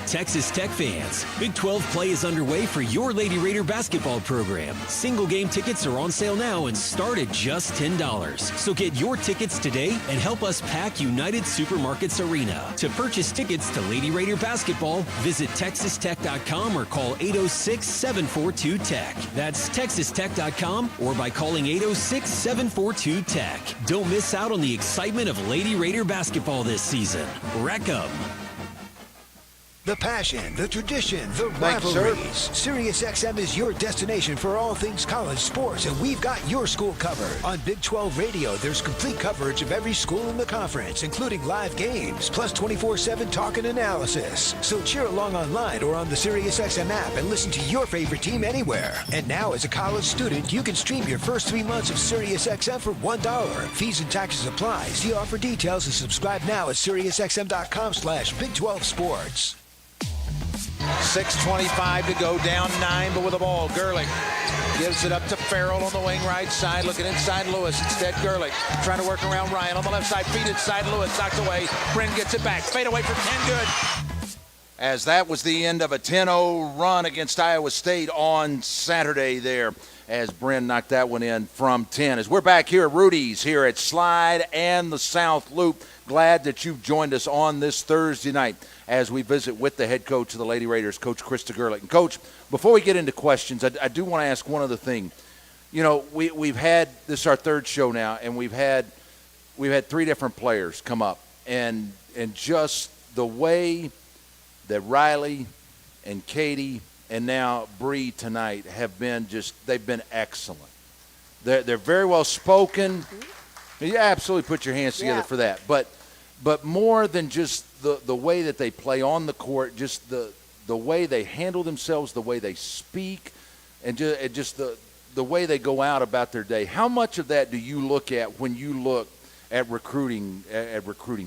Texas Tech fans, Big 12 play is underway for your Lady Raider basketball program. Single game tickets are on sale now and start at just $10. So get your tickets today and help us pack United Supermarkets Arena. To purchase tickets to Lady Raider basketball, visit TexasTech.com or call 806-742-TECH. That's TexasTech.com or by calling 806-742-TECH. Don't miss out on the excitement of Lady Raider basketball this season. Wreck 'em. The passion, the tradition, the rivalries. SiriusXM is your destination for all things college sports, and we've got your school covered. On Big 12 Radio, there's complete coverage of every school in the conference, including live games, plus 24/7 talk and analysis. So cheer along online or on the SiriusXM app and listen to your favorite team anywhere. And now, as a college student, you can stream your first 3 months of SiriusXM for $1. Fees and taxes apply. See offer details and subscribe now at SiriusXM.com/Big12Sports. 6:25 to go, down 9, but with the ball. Gerlich gives it up to Farrell on the wing right side, looking inside Lewis. Instead, Gerlich trying to work around Ryan on the left side. Feed inside Lewis, knocked away. Bryn gets it back. Fade away from 10, good. As that was the end of a 10-0 run against Iowa State on Saturday there, as Bryn knocked that one in from 10. As we're back here at Rudy's here at Slide and the South Loop, glad that you've joined us on this Thursday night as we visit with the head coach of the Lady Raiders, Coach Krista Gerlich. And, Coach, before we get into questions, I do want to ask one other thing. You know, we've had – this is our third show now, and we've had 3 different players come up. And just the way that Riley and Katie and now Bree tonight have been they've been excellent. They're very well spoken. You absolutely put your hands together for that. But more than just the way that they play on the court, just the way they handle themselves, the way they speak, and just the way they go out about their day. How much of that do you look at when you look at recruiting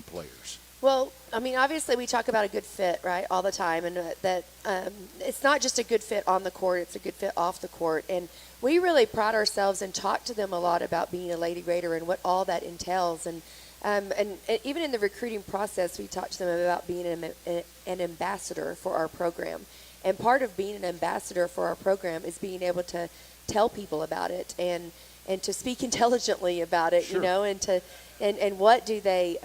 players? Well, I mean, obviously we talk about a good fit, right, all the time, and that it's not just a good fit on the court, it's a good fit off the court. And we really pride ourselves and talk to them a lot about being a Lady Raider and what all that entails. And even in the recruiting process, we talk to them about being an ambassador for our program. And part of being an ambassador for our program is being able to tell people about it and to speak intelligently about it, you know, and what do they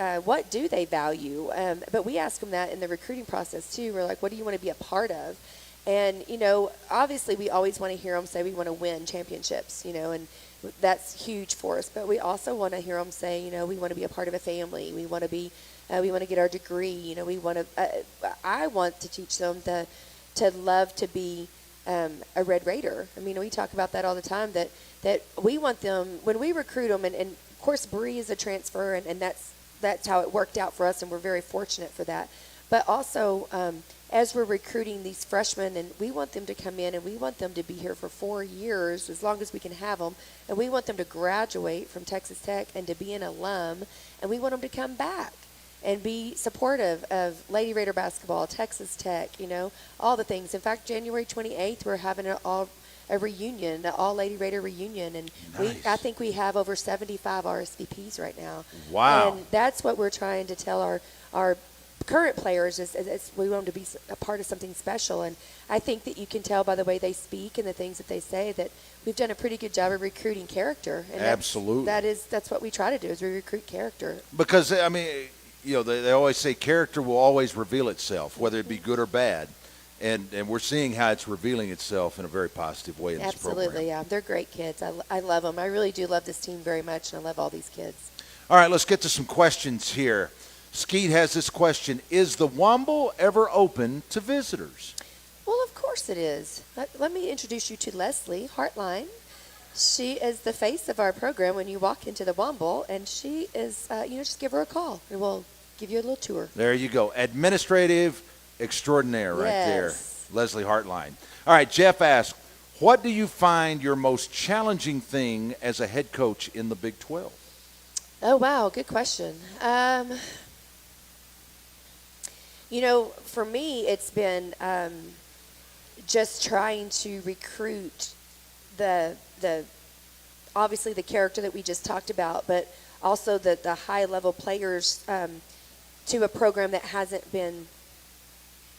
value? But we ask them that in the recruiting process too. We're like, what do you want to be a part of? And, you know, obviously we always want to hear them say we want to win championships, you know, and that's huge for us. But we also want to hear them say, you know, we want to be a part of a family. We want to be, we want to get our degree. You know, we want to. I want to teach them to love to be a Red Raider. I mean, we talk about that all the time. That we want them when we recruit them, and of course Bree is a transfer, and that's how it worked out for us, and we're very fortunate for that. But also, as we're recruiting these freshmen, and we want them to come in, and we want them to be here for 4 years, as long as we can have them, and we want them to graduate from Texas Tech and to be an alum, and we want them to come back and be supportive of Lady Raider basketball, Texas Tech, you know, all the things. In fact, January 28th, we're having a reunion, an all Lady Raider reunion, and I think we have over 75 RSVPs right now. Wow. And that's what we're trying to tell our current players is we want them to be a part of something special. And I think that you can tell by the way they speak and the things that they say that we've done a pretty good job of recruiting character. And absolutely. That's what we try to do is we recruit character. Because, I mean, you know, they always say character will always reveal itself, whether it be good or bad. And we're seeing how it's revealing itself in a very positive way in this program. Absolutely, yeah. They're great kids. I love them. I really do love this team very much, and I love all these kids. All right, let's get to some questions here. Skeet has this question: is the Womble ever open to visitors? Well, of course it is. Let me introduce you to Leslie Hartline. She is the face of our program when you walk into the Womble, and she is, just give her a call, and we'll give you a little tour. There you go. Administrative extraordinaire right there. Yes. Leslie Hartline. All right, Jeff asks, what do you find your most challenging thing as a head coach in the Big 12? Oh, wow, good question. For me, it's been just trying to recruit the obviously the character that we just talked about, but also the high level players to a program that hasn't been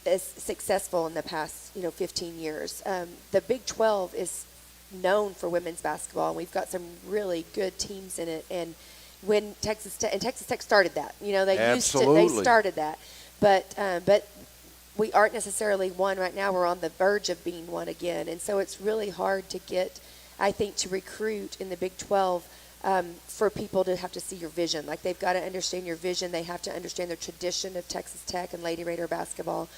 as successful in the past 15 years. The Big 12 is known for women's basketball, and we've got some really good teams in it. And when Texas Tech started that, they started that, but we aren't necessarily one right now. We're on the verge of being one again, and so it's really hard to get, I think, to recruit in the Big 12 for people to have to see your vision. Like, they've got to understand your vision. They have to understand the tradition of Texas Tech and Lady Raider basketball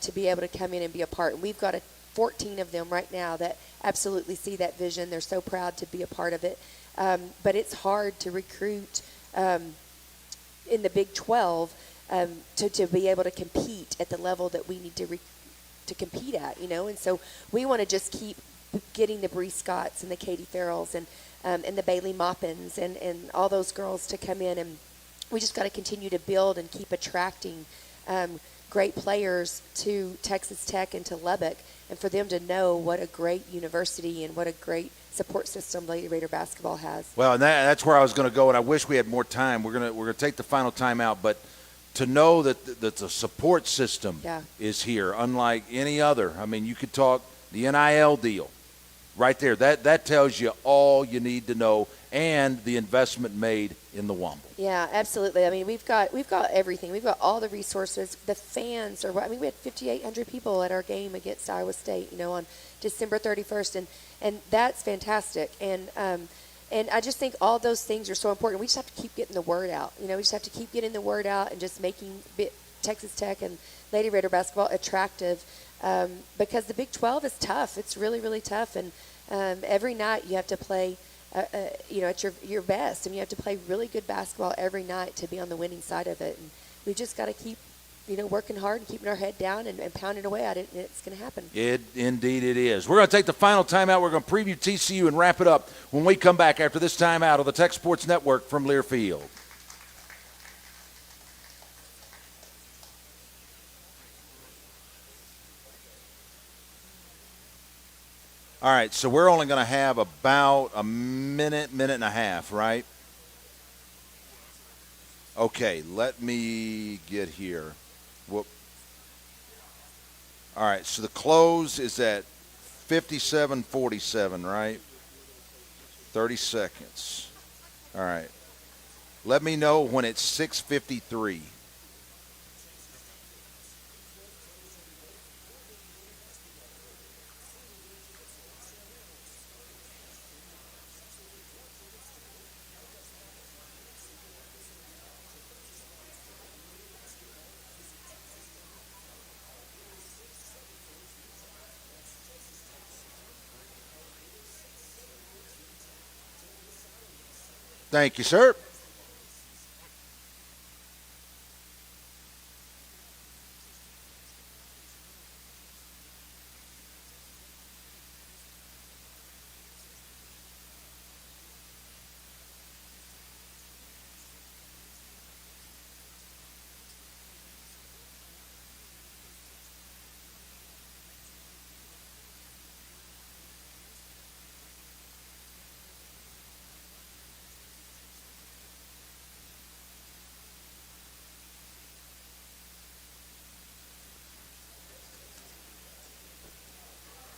to be able to come in and be a part. And we've got 14 of them right now that absolutely see that vision. They're so proud to be a part of it. But it's hard to recruit in the Big 12 to be able to compete at the level that we need to compete at, And so we want to just keep getting the Bree Scotts and the Katie Farrells and the Bailey Maupins and all those girls to come in, and we just got to continue to build and keep attracting great players to Texas Tech and to Lubbock, and for them to know what a great university and what a great support system Lady Raider basketball has. Well, and that's where I was going to go, and I wish we had more time. We're gonna take the final time out, but to know that the support system is here, unlike any other. I mean, you could talk the NIL deal right there. That tells you all you need to know, and the investment made in the Womble. Yeah, absolutely. I mean, we've got everything. We've got all the resources. The fans are. I mean, we had 5,800 people at our game against Iowa State, on December 31st, and that's fantastic. And I just think all those things are so important. We just have to keep getting the word out. We just have to keep getting the word out and just making Texas Tech and Lady Raider basketball attractive, because the Big 12 is tough. It's really, really tough, and every night you have to play, at your best, and you have to play really good basketball every night to be on the winning side of it. And we just got to keep, working hard and keeping our head down and pounding away at it, and it's going to happen. Indeed it is. We're going to take the final timeout. We're going to preview TCU and wrap it up when we come back after this timeout on the Tech Sports Network from Learfield. All right, so we're only going to have about a minute and a half, right? Okay, let me get here. Whoop. All right, so the close is at 57:47, right? 30 seconds. All right. Let me know when it's 6:53. Thank you, sir.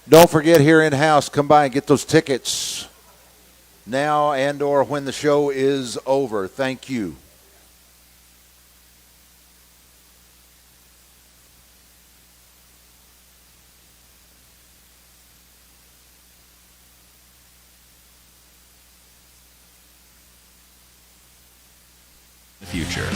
Don't forget, here in-house, come by and get those tickets now and or when the show is over. Thank you. The future.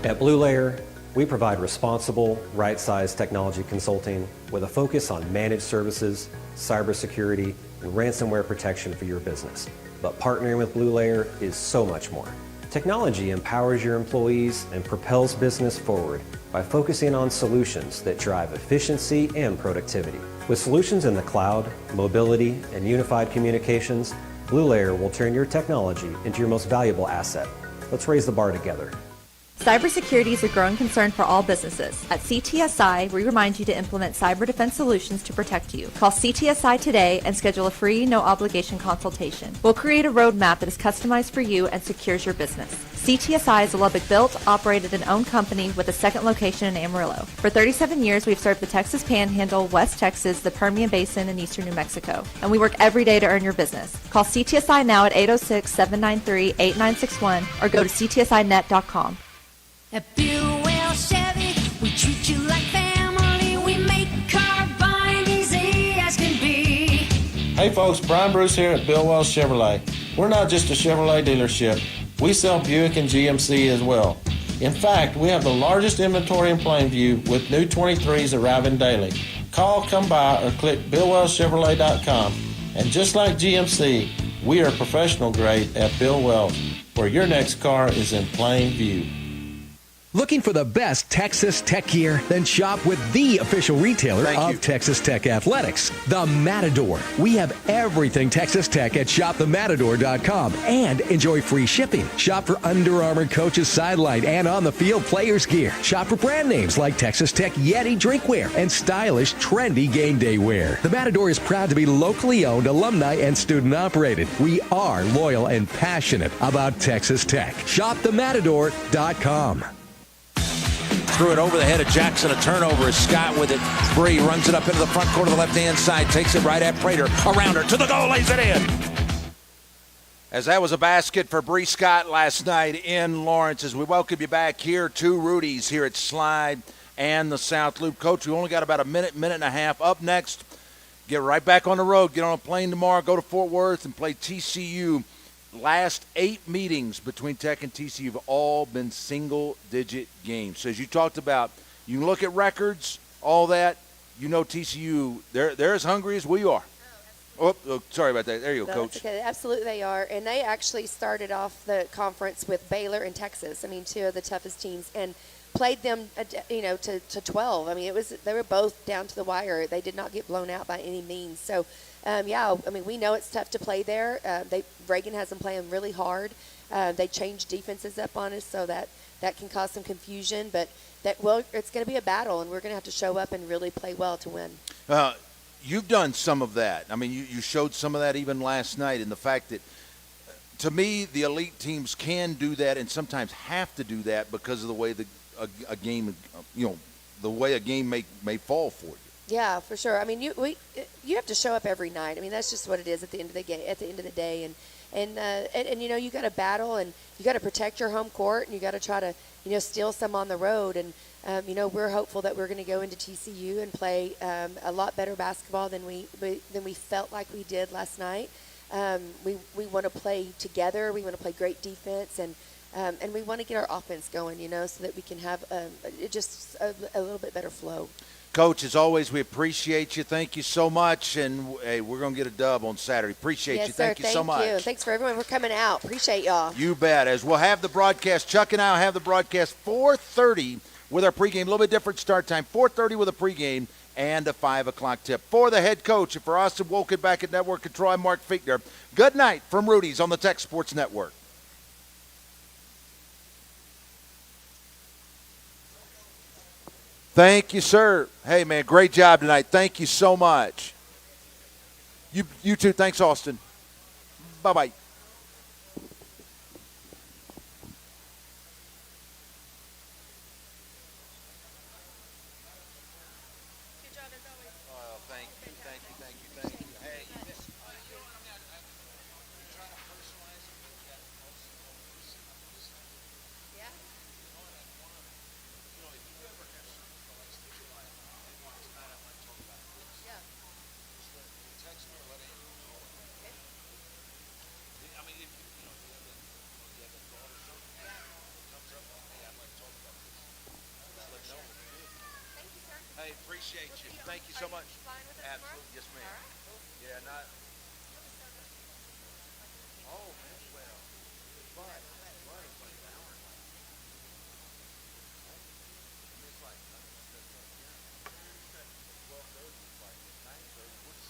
At Blue Layer, we provide responsible, right-sized technology consulting with a focus on managed services, cybersecurity, and ransomware protection for your business. But partnering with Blue Layer is so much more. Technology empowers your employees and propels business forward by focusing on solutions that drive efficiency and productivity. With solutions in the cloud, mobility, and unified communications, Blue Layer will turn your technology into your most valuable asset. Let's raise the bar together. Cybersecurity is a growing concern for all businesses. At CTSI, we remind you to implement cyber defense solutions to protect you. Call CTSI today and schedule a free, no-obligation consultation. We'll create a roadmap that is customized for you and secures your business. CTSI is a Lubbock-built, operated, and owned company with a second location in Amarillo. For 37 years, we've served the Texas Panhandle, West Texas, the Permian Basin, and eastern New Mexico. And we work every day to earn your business. Call CTSI now at 806-793-8961 or go to ctsinet.com. At Billwell Chevy, we treat you like family. We make car buying easy as can be. Hey folks, Brian Bruce here at Billwell Chevrolet. We're not just a Chevrolet dealership. We sell Buick and GMC as well. In fact, we have the largest inventory in Plainview with new 23s arriving daily. Call, come by, or click BillwellChevrolet.com. And just like GMC, we are professional grade at Bill Wells, where your next car is in plain view. Looking for the best Texas Tech gear? Then shop with the official retailer of Texas Tech Athletics, the Matador. We have everything Texas Tech at shopthematador.com and enjoy free shipping. Shop for Under Armour coaches sideline and on the field players gear. Shop for brand names like Texas Tech Yeti drinkware and stylish, trendy game day wear. The Matador is proud to be locally owned, alumni, and student operated. We are loyal and passionate about Texas Tech. Shopthematador.com. Threw it over the head of Jackson. A turnover as Scott with it free. Runs it up into the front court of the left-hand side. Takes it right at Prater. Around her to the goal. Lays it in. As that was a basket for Bree Scott last night in Lawrence. As we welcome you back here to Rudy's here at Slide and the South Loop. Coach, we only got about a minute and a half. Up next, get right back on the road. Get on a plane tomorrow. Go to Fort Worth and play TCU. Last 8 meetings between Tech and TCU have all been single-digit games. So as you talked about, you can look at records, all that. You know TCU, they're as hungry as we are. Oh, sorry about that. There you go, No, Coach. that's okay. Absolutely they are. And they actually started off the conference with Baylor and Texas. I mean, 2 of the toughest teams. And played them, to 12. I mean, they were both down to the wire. They did not get blown out by any means. So, we know it's tough to play there. Reagan has them playing really hard. They changed defenses up on us, so that can cause some confusion. But it's going to be a battle, and we're going to have to show up and really play well to win. You've done some of that. I mean, you showed some of that even last night, in the fact that, to me, the elite teams can do that and sometimes have to do that because of the way a game, the way a game may fall for you. Yeah, for sure. I mean, you have to show up every night. I mean, that's just what it is at the end of the game. At the end of the day, and you got to battle, and you got to protect your home court, and you got to try to steal some on the road. And we're hopeful that we're going to go into TCU and play a lot better basketball than we felt like we did last night. We want to play together. We want to play great defense, and we want to get our offense going, so that we can have just a little bit better flow. Coach, as always, we appreciate you. Thank you so much. And, hey, we're going to get a dub on Saturday. Appreciate you. Thank you so much. Thank you. Thanks for everyone for coming out. Appreciate y'all. You bet. As we'll have the broadcast, Chuck and I will have the broadcast 4:30 with our pregame. A little bit different start time. 4:30 with a pregame and a 5 o'clock tip. For the head coach and for Austin Wolkett back at Network Control, I'm Mark Fichtner. Good night from Rudy's on the Tech Sports Network. Thank you, sir. Hey, man, great job tonight. Thank you so much. You too. Thanks, Austin. Bye-bye. Appreciate you. Thank you so much. Absolutely. Yes, ma'am. Yeah, not.